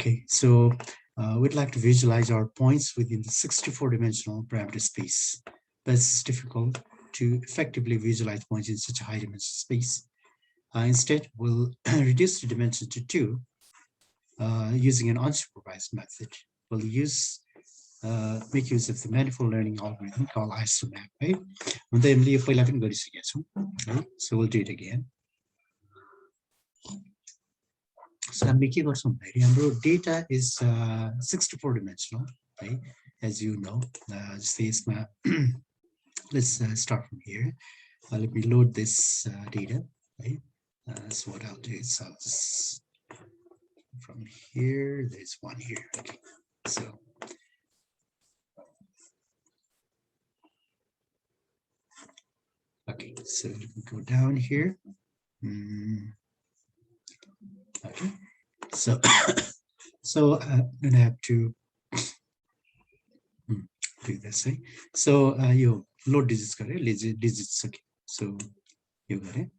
Okay, so we'd like to visualize our points within the 64-dimensional parameter space. But it's difficult to effectively visualize points in such a high-dimensional space. Instead, we'll reduce the dimension to 2 using an unsupervised method. We'll make use of the manifold learning algorithm called isomap. Right? So we'll do it again. So I'm making or something. Data is 64-dimensional, right? As you know, space map. Let's start from here. Let me load this data, right? So what I'll do is I'll just from here. There's one here. Okay, so. Okay, so let me go down here. Okay, so I'm gonna have to do this. Right? So you load digits, correct? Digits. Okay, so you got it.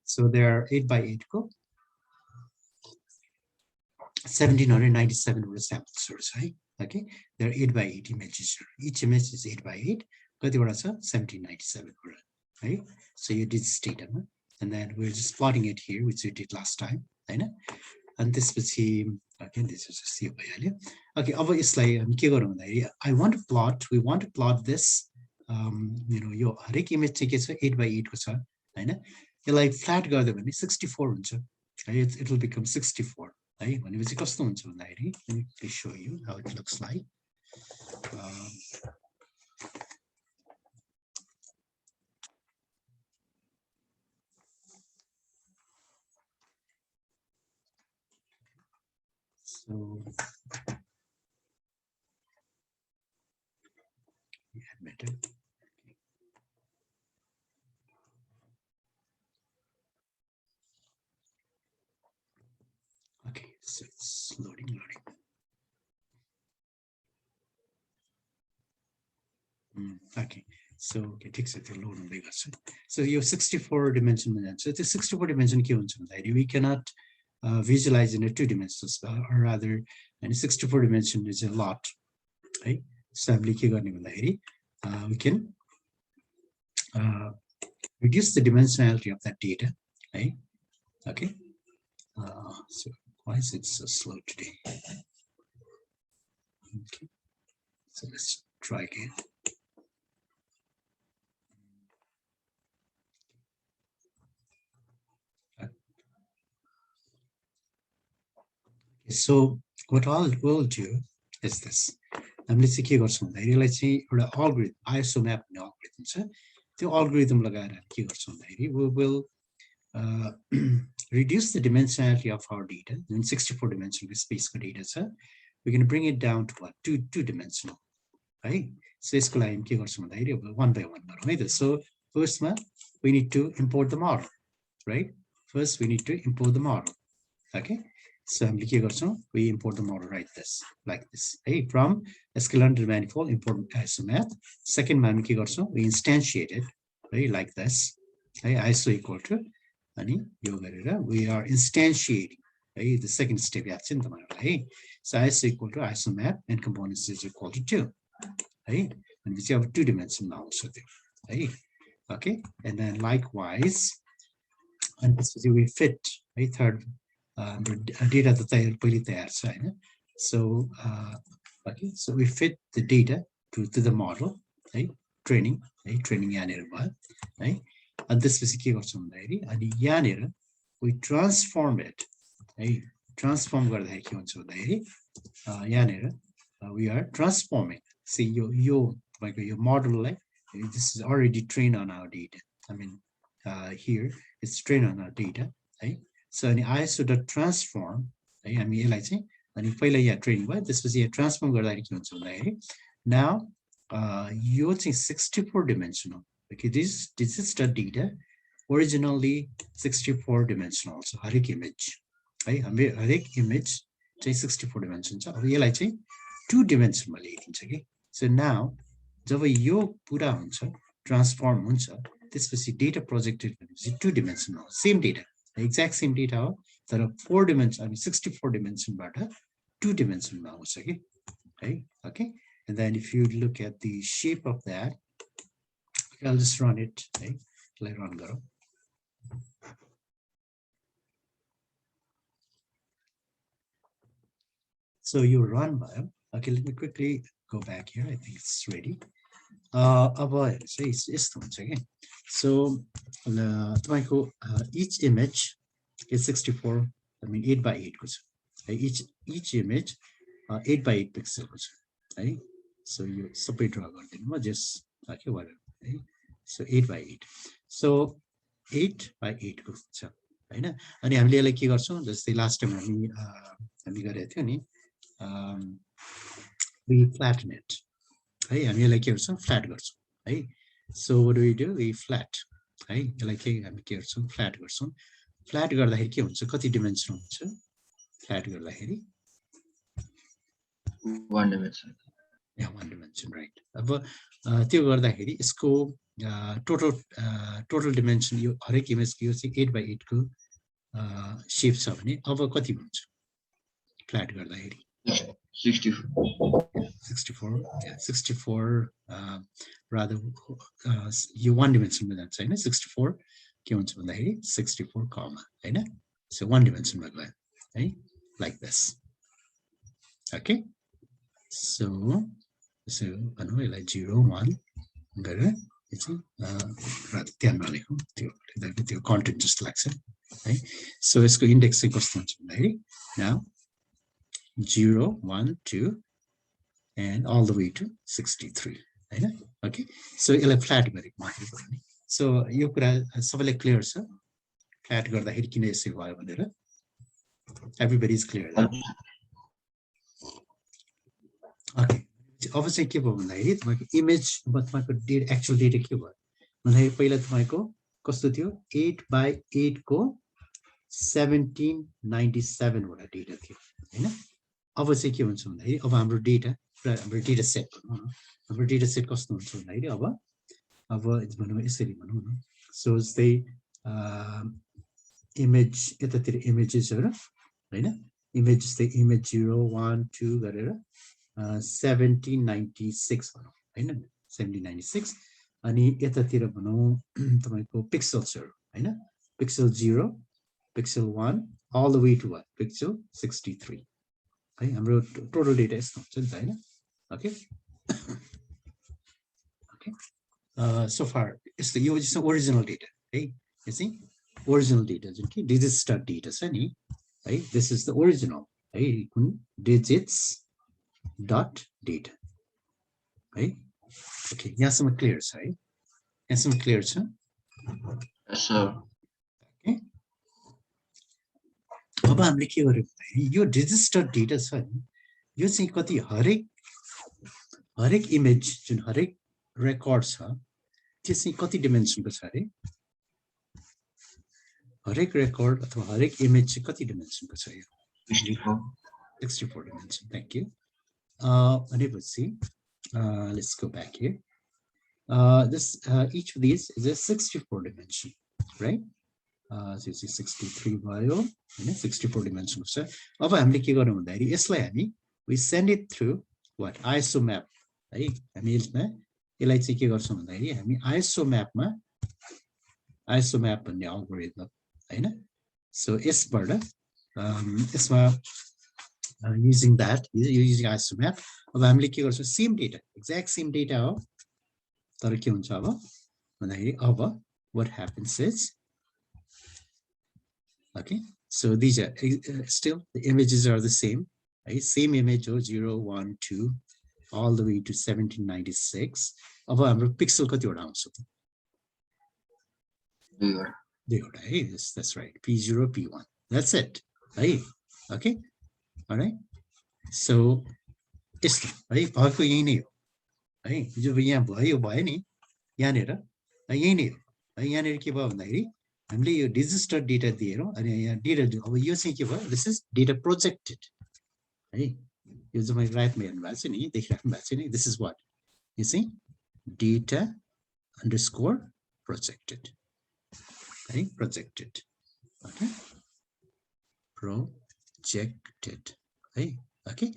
So there are 8 by 8 code. 1797 were sample source, right? Okay, there are 8 by 8 images. Each image is 8 by 8, but they were also 1797, right? So you did state them, and then we're just plotting it here, which we did last time, right? And this was again, this is a okay. Obviously, I want to plot. We want to plot this. You know, your image is 8 by 8, right? You like flat go 64 right? It will become 64. Right? Let me show you how it looks like. So admit it. Okay, so it's loading. Okay, so it takes it a load. So your 64-dimensional answer. The 64-dimension we cannot visualize in a 2-dimensional space, or rather, and 64-dimension is a lot. Right? So we can reduce the dimensionality of that data. Right? Okay. So why is it so slow today? Okay. So let's try again. So what we'll do is this. Let's see algorithm, isomap algorithm. The algorithm we will reduce the dimensionality of our data in 64-dimensional space data. So we're going to bring it down to what? Two-dimensional, right? So it's one by one. Right? So first, we need to import the model, right? First, we need to import the model. Okay. So we import the model like this. Hey, from SQL manifold import isomath. Second we instantiate it, right, like this. Hey, ISO equal to we are instantiating, right, the second step. Right? So ISO equal to isomath and components is equal to 2. Right? And we have 2-dimensional now. So right? Okay, and then likewise, and we fit a third data that they really there. So okay, so we fit the data to the model, right? Training, right? Training yanera, right? And this is key of some lady, and yanera, we transform it, right? Transform where the heck you want to lady, yanera, we are transforming. See your model, like this is already trained on our data. I mean, here it's trained on our data, right? So in ISO transform, right? I mean, like say, and if I training, right? This was a transform now using 64-dimensional. Okay, this is the data originally 64-dimensional. So Harik image, right? Harik image, 64 dimensions. So realize 2-dimensional. Okay, so now जब यो पूरा हुन्छ transform हुन्छ त्यसपछि data projected 2-dimensional same data, exact same data हो तर 4 dimension I mean 64 dimension बाट 2 dimension मा आउँछ के है okay and then if you look at the shape of that I'll just run it है यसलाई run गरौँ so you run by okay let me quickly go back here I think it's ready अब चाहिँ यस्तो हुन्छ के so तपाईको each image is 64 I mean 8 by 8 को छ each image 8 by 8 pixel को छ है so you separate draw गर्दिनु म just okay whatever है so 8 by 8 so 8 by 8 को छ हैन अनि हामीले यसलाई के गर्छौं जस्तै लास्ट टाइम हामी गरेको थियो नि we flatten it है हामी यसलाई के गर्छौं फ्ल्याट गर्छौं है so what do we flat है यसलाई के हामी के गर्छौं फ्ल्याट गर्छौं फ्ल्याट गर्दाखेरि के हुन्छ कति डिमेन्सन हुन्छ फ्ल्याट गर्दाखेरि 1 dimension yeah 1 dimension right अब त्यो गर्दाखेरि यसको टोटल डिमेन्सन यो हरेक इमेज को यो चाहिँ 8 by 8 को शेप छ भने अब कति हुन्छ फ्ल्याट गर्दाखेरि 64 rather यो 1 dimension मा जान्छ हैन 64 के हुन्छ भन्दाखेरि 64 comma हैन so 1 dimension मा गयो है like this okay so भनौँ यसलाई 0 1 गरेर यो चाहिँ ध्यान नलेखौँ त्यो कन्टेन्ट जस्तो लाग्छ है so यसको इन्डेक्स चाहिँ कस्तो हुन्छ भन्दाखेरि now 0 1 2 and all the way to 63 हैन okay so यसलाई फ्ल्याट गरेको माथि नि so यो कुरा सबैलाई क्लियर छ फ्ल्याट गर्दाखेरि किन यसै भयो भनेर everybody is clear that okay अब चाहिँ के भयो भन्दाखेरि तपाईको इमेज तपाईको एक्चुअल डेटा के भयो भन्दाखेरि पहिला तपाईको कस्तो थियो 8 by 8 को 1797 वटा डेटा थियो हैन अब चाहिँ के हुन्छ भन्दाखेरि अब हाम्रो डेटा हाम्रो डेटा सेट भनौँ न हाम्रो डेटा सेट कस्तो हुन्छ भन्दाखेरि अब भनौँ यसरी भनौँ न सो जस्तै इमेज यतातिर इमेजेसहरु हैन इमेज जस्तै इमेज 0 1 2 गरेर 1796 भनौँ हैन 1796 अनि यतातिर भनौँ तपाईको पिक्सल्सहरु हैन pixel 0 pixel 1 all the way to what pixel 63 है हाम्रो टोटल डेटा यस्तो हुन्छ नि त हैन okay okay so far यस्तो यो चाहिँ ओरिजिनल डेटा है यो चाहिँ ओरिजिनल डेटा जुन कि डिजिट्स डट डेटा छ नि है दिस इज द ओरिजिनल है कुन डिजिट्स डट डेटा है ओके यहाँसम्म क्लियर छ है यहाँसम्म क्लियर छ yes sir okay अब हामीले के गर्यौं भन्दाखेरि यो डिजिट्स डट डेटा छ नि यो चाहिँ कति हरेक इमेज जुन हरेक रेकर्ड छ त्यो चाहिँ कति डिमेन्सनको छ अरे हरेक रेकर्ड अथवा हरेक इमेज चाहिँ कति डिमेन्सनको छ यो 64 dimension thank you भनेपछि let's go back here this each of these is a 64 dimension right so it's 63 भयो हैन 64 dimension छ अब हामीले के गर्नु भन्दाखेरि यसलाई हामी we send it through what isomap है हामी यसलाई चाहिँ के गर्छौं भन्दाखेरि हामी isomap भन्ने अल्गोरिदम हैन so यसबाट यसमा using that using isomap अब हामीले के गर्छौं same data exact same data हो तर के हुन्छ अब भन्दाखेरि अब what happens is okay so these are still the images are the same right? Same image 0 1 2 all the way to 1796 अब हाम्रो पिक्सल कतिवटा आउँछ दुईवटा है that's right p0 p1 that's it है okay all right so यस्तो है भएको यही नै हो है जो यहाँ भयो नि यहाँनेर यही नै हो है यहाँनेर के भयो भन्दाखेरि हामीले यो डिजिटल डेटा दिएर अनि यहाँ डेटा अब यो चाहिँ के भयो दिस इज डेटा प्रोजेक्टेड है यो चाहिँ मैले राइटमा हेर्नु भएको छ नि देखिराख्नु भएको छ नि दिस इज वाट यो चाहिँ डेटा_प्रोजेक्टेड है projected Okay, projected. Hey, okay.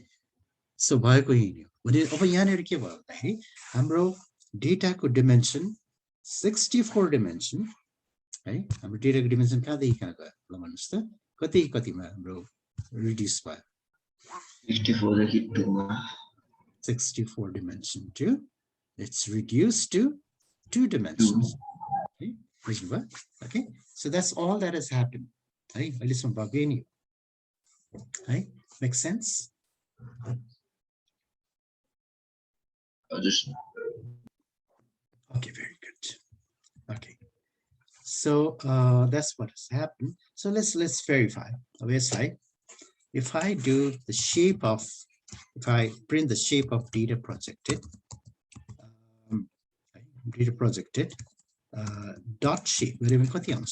So भएको यही हो भने अब यहाँनिर के भयो भन्दाखेरि हाम्रो डेटाको डिमेन्सन 64 डिमेन्सन है हाम्रो डेटाको डिमेन्सन कहाँदेखि कहाँ गयो ल भन्नुस् त कतिमा हाम्रो रिड्युस भयो 64 देखि 2 मा 64 dimension to it's reduced to 2 dimensions. Okay, okay. So that's all that has happened. Hey, listen, Bageni. Hey, makes sense? just Okay, very good. Okay. So that's what has happened. So let's verify. Obviously, if I do the shape of, if I print the shape of data projected, dot shape, 17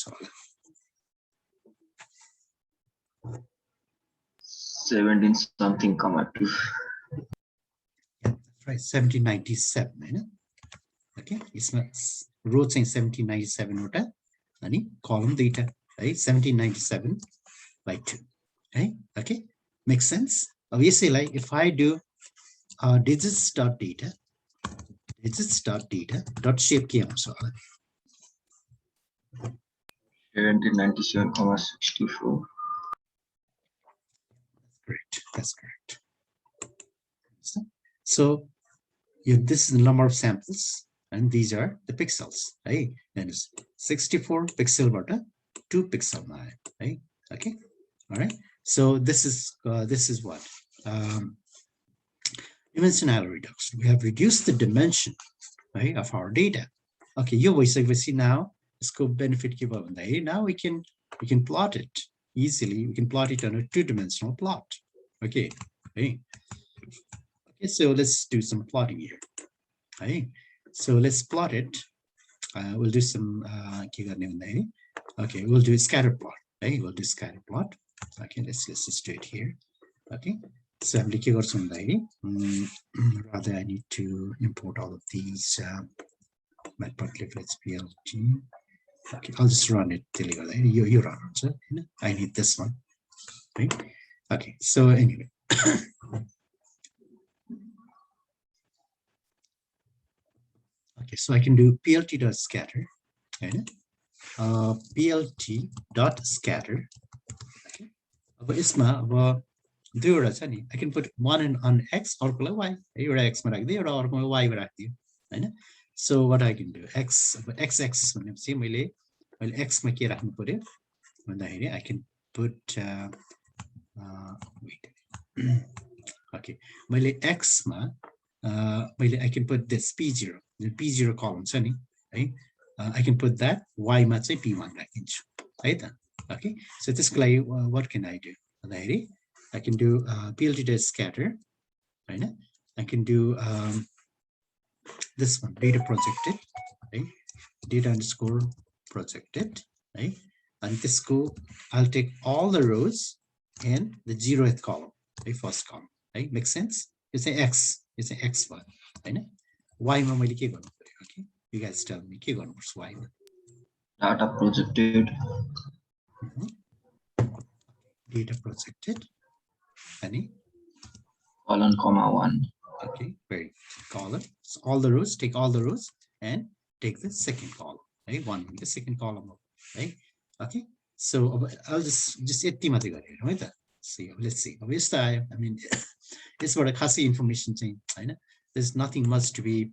something comma 2. Yeah, that's right, 1797. Okay, it's not row saying 1797 and column data, right? 1797 by 2. Right? Okay, makes sense. Obviously, like if I do digits dot data dot shape key also. 1797 comma 64. That's correct. So this is the number of samples and these are the pixels, right? And it's 64 pixel but 2 pixel, right? Okay, all right. So this is what dimensional reduction. We have reduced the dimension, right, of our data. Okay, you we see now scope benefit give up. Now we can plot it easily. We can plot it on a 2-dimensional plot. Okay, okay. Okay, so let's do some plotting here. Okay, so let's plot it. We'll do some okay, we'll do a scatter plot. Okay, we'll do scatter plot. Okay, let's just do it here. Okay, so I'm looking some rather I need to import all of these matplotlib plt. Okay, I'll just run it till you run it. So I need this one. Right? Okay, so anyway. Okay, so I can do plt.scatter. Okay. plt.scatter. Okay. I can put one on x or y. X or y. So what I can do x axis when x I can put wait. Okay, x I can put this p0, the p0 column, right? I can put that y ma p1 right? Okay, so this what can I do? I can do plt.scatter, right? I can do this one, data projected, right? Data underscore projected, right? And this I'll take all the rows and the 0th column, the first column, right? Makes sense? It's an x, it's an x1, right? Y ma okay, you guys tell me y. Data projected. Data projected. Any? Colon comma 1. Okay, very column. So all the rows, take all the rows and take the second column, right? One, the second column, right? Okay. So I'll just right? See, let's see. I mean, it's what a classy information thing. I know there's nothing much to be,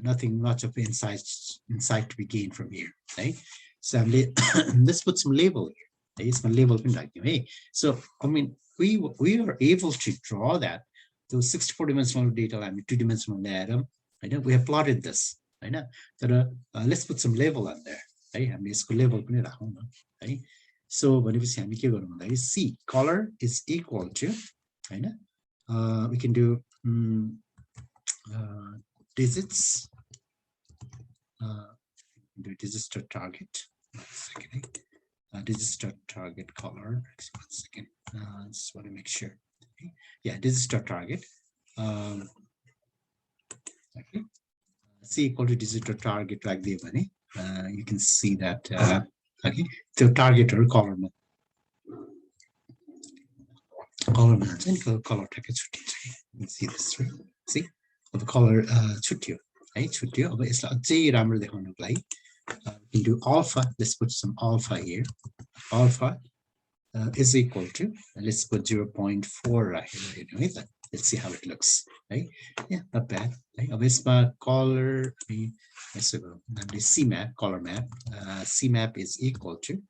nothing much of insight to be gained from here, right? So let's put some label here. It's my label like, hey. So I mean, we are able to draw that those 64-dimensional data, I mean 2-dimensional data. I know we have plotted this. I know. So let's put some label on there. Right? I mean, it's label. Right? So when we see C color is equal to, I know. We can do digits. Digits to target. 1 second. Digits to target color. 1 second. Just want to make sure. Okay. Yeah, digits to target. Okay. C equal to digit to target like the money. You can see that Okay, the target or color color target. You see this, right? See the color chutio, right? Chutio. But it's like J rammer the one like. We can do alpha. Let's put some alpha here. Alpha is equal to, let's put 0.4 right here. Let's see how it looks, right? Yeah, not bad. Right? Obviously, color, let's go. The C map, color map. C map is equal to,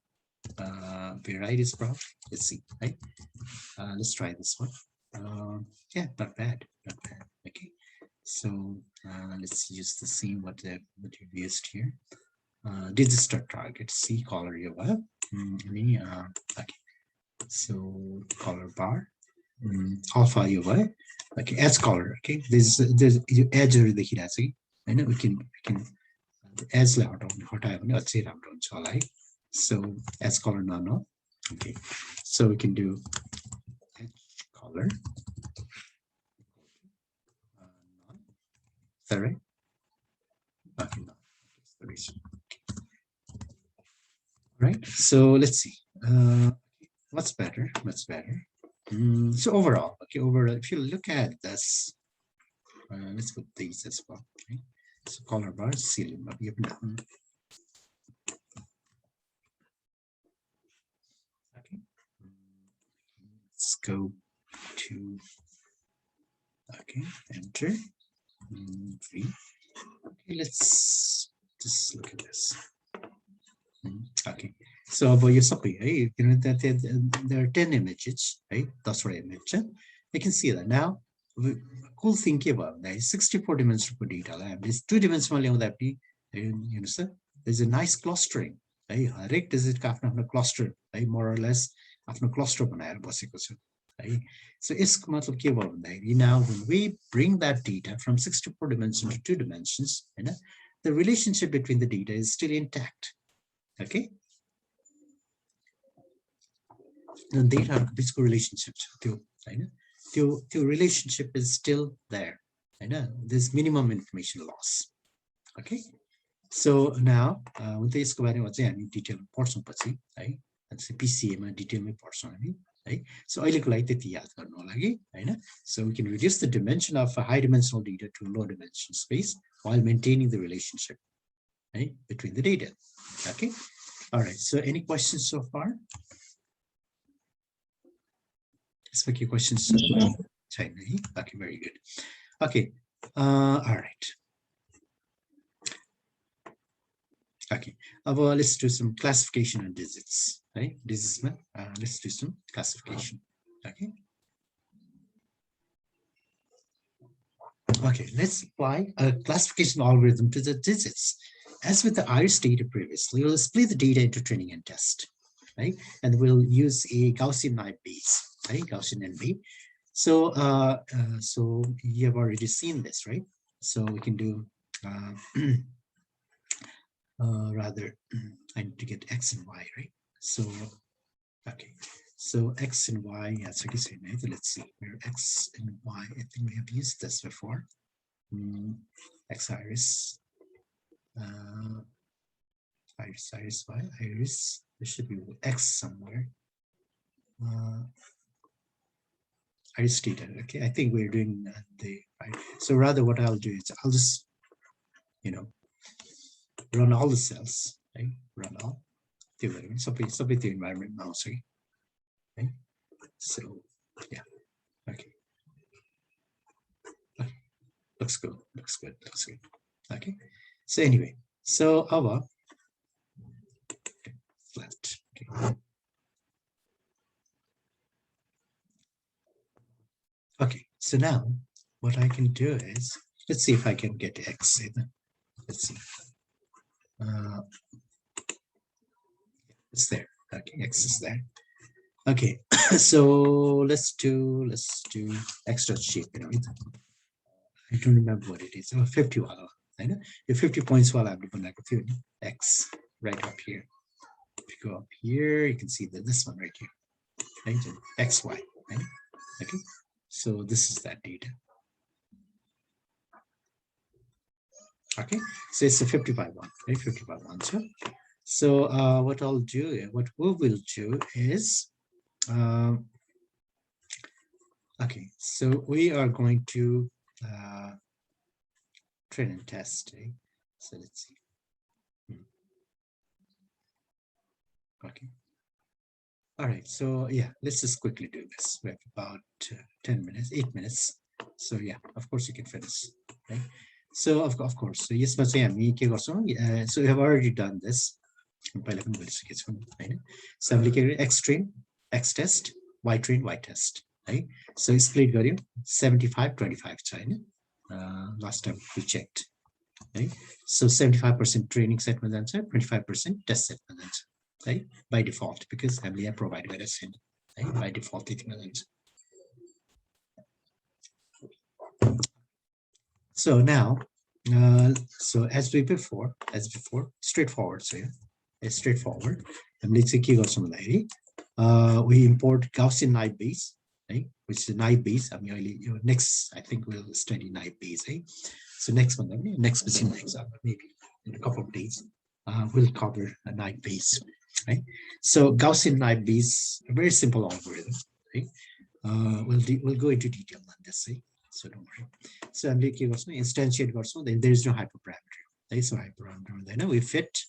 variety is brown. Let's see, right? Let's try this one. Yeah, not bad, not bad. Okay, so let's use the same what you've used here. Register target C color you have. Okay, so color bar alpha you have. Okay, edge color. Okay, there's edge over the here. I know we can the edge layout on what I have no so edge color no. Okay, so we can do edge color. Is that right? Okay, no. Right, so let's see what's better. So overall, okay, if you look at this, let's put these as well. Okay? So color bar, ceiling bar. Okay, let's go to, okay, enter. Okay, let's just look at this. Okay, so about your supply, right? You know that there are 10 images, right? That's what I mentioned. You can see that now. Cool thing about that is 64 dimensional data lab. This 2-dimensional that be, you know, sir, there's a nice clustering. Right? Direct is it after cluster, right? More or less after cluster बनाएर बसेको छ. Right? So यसको मतलब के भयो भन्दाखेरि now when we bring that data from 64 dimensions to 2 dimensions, you know, the relationship between the data is still intact. Okay. And data bichको relationship त्यो हैन त्यो relationship is still there. I know there's minimum information loss. Okay, so now with this यसको बारेमा चाहिँ हामी detail पढ्छौं पछि है PCA मा डिटेलमै पढ्छौं हामी है सो अहिलेको लागि त्यति याद गर्नु होला कि हैन so we can reduce the dimension of a high dimensional data to low dimensional space while maintaining the relationship right between the data. Okay, all right, so any questions so far? Any questions? Okay, very good. Okay, all right. Okay, let's do some classification on digits. Right, digits. Let's do some classification. Okay. Okay, let's apply a classification algorithm to the digits. As with the iris data previously, we'll split the data into training and test. Right, and we'll use a Gaussian naive Bayes. Right, Gaussian NB. So, so you have already seen this, right? So we can do rather. I need to get X and Y, right? So, okay. So X and Y. Yeah, so let's see where X and Y. I think we have used this before. X iris. Iris Y iris. There should be X somewhere. Iris data. Okay, I think we're doing the right. So rather, what I'll do is I'll just, you know, run all the cells. Right, run all. Submit the environment now. Sorry. Okay. So yeah. Okay. Looks good. Looks good. Looks good. Okay. So anyway, so our flat. Okay. Okay, so now what I can do is, let's see if I can get X in. Let's see. It's there. Okay, X is there. Okay, so let's do X dot shape. You know, I don't remember what it is. Oh, 50 wala. I know. If 50 points while I'm doing like a few X right up here. If you go up here, you can see that this one right here. Right? X, Y. Right? Okay. So this is that data. Okay, so it's a 50 by 1, right? 50 by 1. So what I'll do, what we will do is, okay, so we are going to train and test. So let's see. Okay. All right. So yeah, let's just quickly do this. We have about 10 minutes, 8 minutes. So yeah, of course you can finish. Okay. So of course, so yes, but yeah, so we have already done this. So X train, X test, Y train, Y test. Right. So split value 75, 25 China. Last time we checked. Right. So 75% training set answer, 25% test set answer. Right, by default, because I'm provided by the send, right? By default it means. So now so as before, straightforward. So yeah, it's straightforward. And let's say we import Gaussian naive Bayes, right? Which is naive Bayes. I mean, next I think we'll study naive Bayes, right? So next one, next example, maybe in a couple of days, we'll cover a naive Bayes. Right? So Gaussian naive Bayes, a very simple algorithm. Right? We'll go into detail on this. Right? So don't worry. So I'm making instantiate also. Then there is no hyperparameter. There is no hyperparameter. Then we fit,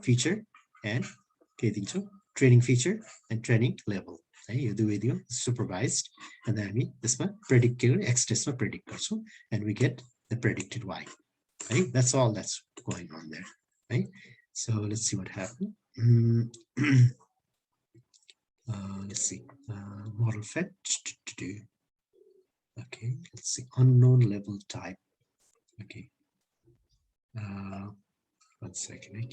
feature and training feature and training level. You do video supervised, and then we this one predict X test predict also, and we get the predicted Y. Right? That's all that's going on there. Right? So let's see what happened. Let's see. Model fetch. Okay, let's see. Unknown level type. Okay. 1 second.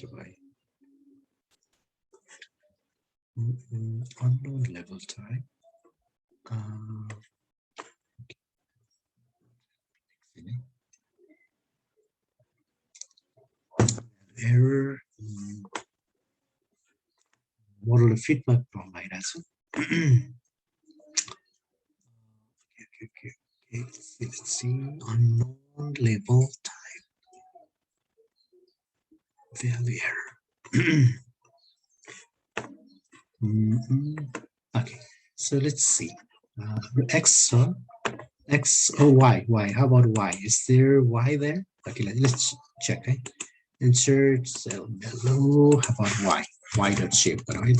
Unknown level type. Error. Model feedback from my answer. Okay. Let's see. Unknown level type. Value error. Okay, so let's see. X or Y. How about Y? Is there Y there? Okay, let's check. Okay? Insert cell below. How about Y? Y dot shape, right?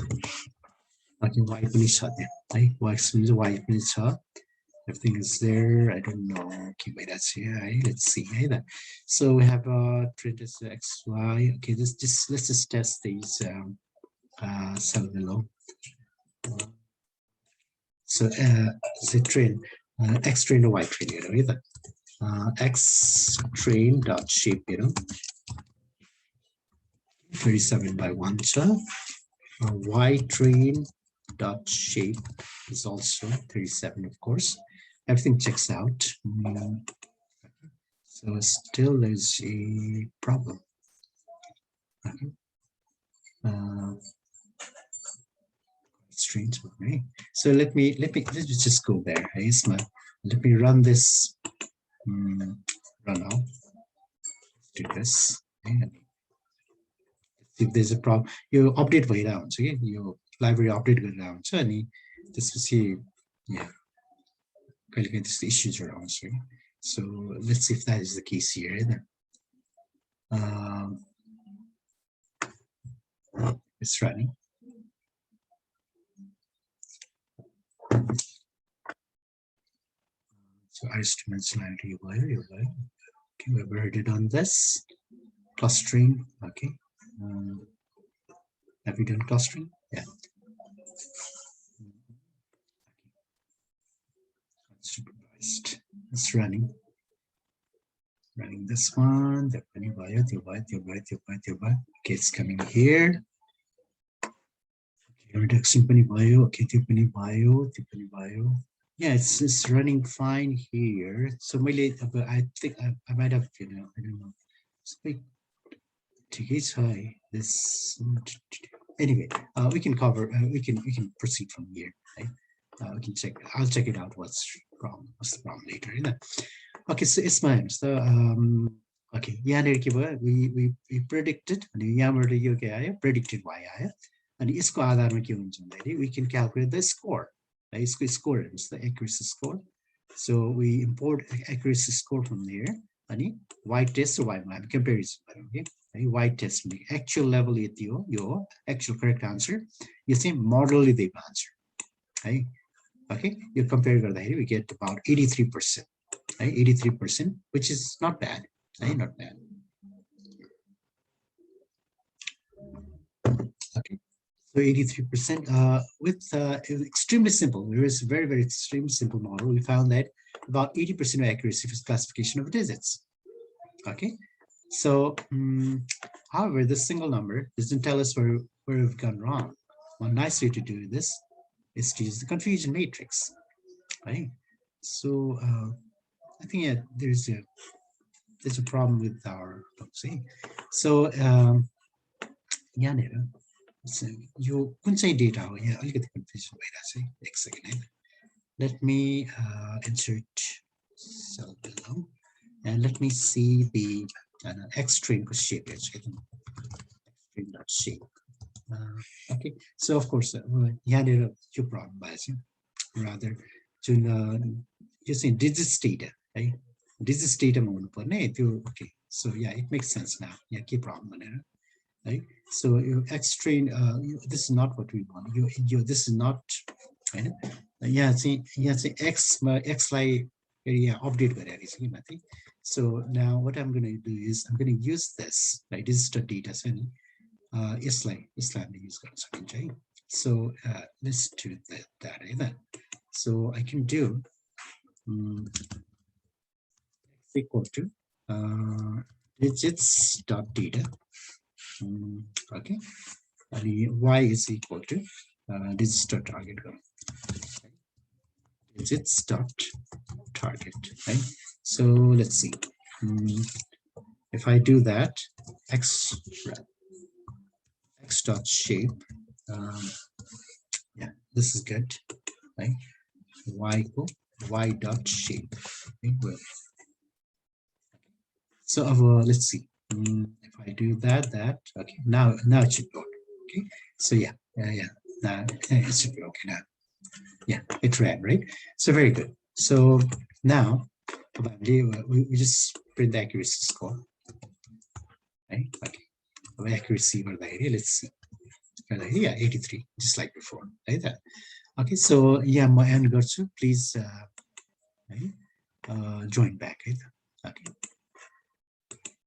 Okay, Y finish there. Right? Y means Y finish. Everything is there. I don't know. Okay, wait, that's here. Right? Let's see. Right? So we have trend is X, Y. Okay, let's just test these cell below. So say train X train or Y train, right? X train dot shape, 37 by 1. So Y train dot shape is also 37, of course. Everything checks out. So still there's a problem. Okay. Strange for me. So let me just go there. Hey, let me run this. Run out. Do this. And if there's a problem, you update way down. So your library update go down. So this will see, yeah, this issues around. So let's see if that is the case here. It's running. So dimensionality, okay, we've already done this. Clustering, okay. Have we done clustering? Yeah. Supervised. It's running. Running this one. Okay, it's coming here. Reduction bio. Okay, bio. Yeah, it's running fine here. So I think I might have, I don't know. It's high. This anyway, we can cover. We can proceed from here. Right? We can check. I'll check it out. What's the problem later? Okay, so it's mine. So Okay, we predicted predicted y and isko आधारमा के हुन्छ भन्दाखेरि we can calculate the score. Isko score is the accuracy score. So we import accuracy score from there and y test y comparison. Okay, y test actual level your actual correct answer. You see model the answer. Okay, you compare we get about 83%. 83%, which is not bad. Not bad. Okay, so 83% with extremely simple. There is a very extremely simple model. We found that about 80% of accuracy for classification of digits. Okay, so however, this single number doesn't tell us where we've gone wrong. One nice way to do this is to use the confusion matrix. Right. So I think there's a problem with our see. So so you couldn't say data. Yeah, I'll get the confusion. Wait, a second. Let me insert cell below and let me see the extreme shape. Extreme shape. Okay, so of course, yeah, there are two problems. Rather, you see digits data, right? Digits data okay, so yeah, it makes sense now. Yeah, keep problem, right? So you extreme. This is not what we want. This is not. Right? Yeah, see, x like update. So now what I'm going to do is I'm going to use this, right? This is the data set. Islam use. So let's do that either. So I can do equal to digits dot data. Okay, and y is equal to digits dot target. Digits dot target. Right. So let's see. If I do that, x dot shape. Yeah, this is good. Right. Y equal y dot shape. Okay, well. So let's see. If I do that, okay. Now it should work. Okay. So yeah. Now it should be okay now. Yeah, it ran, right? So very good. So now we just print the accuracy score. Right? Okay. Accuracy, let's see. Yeah, 83, just like before. Right? Okay, so yeah, my end got you. Please join back. Right?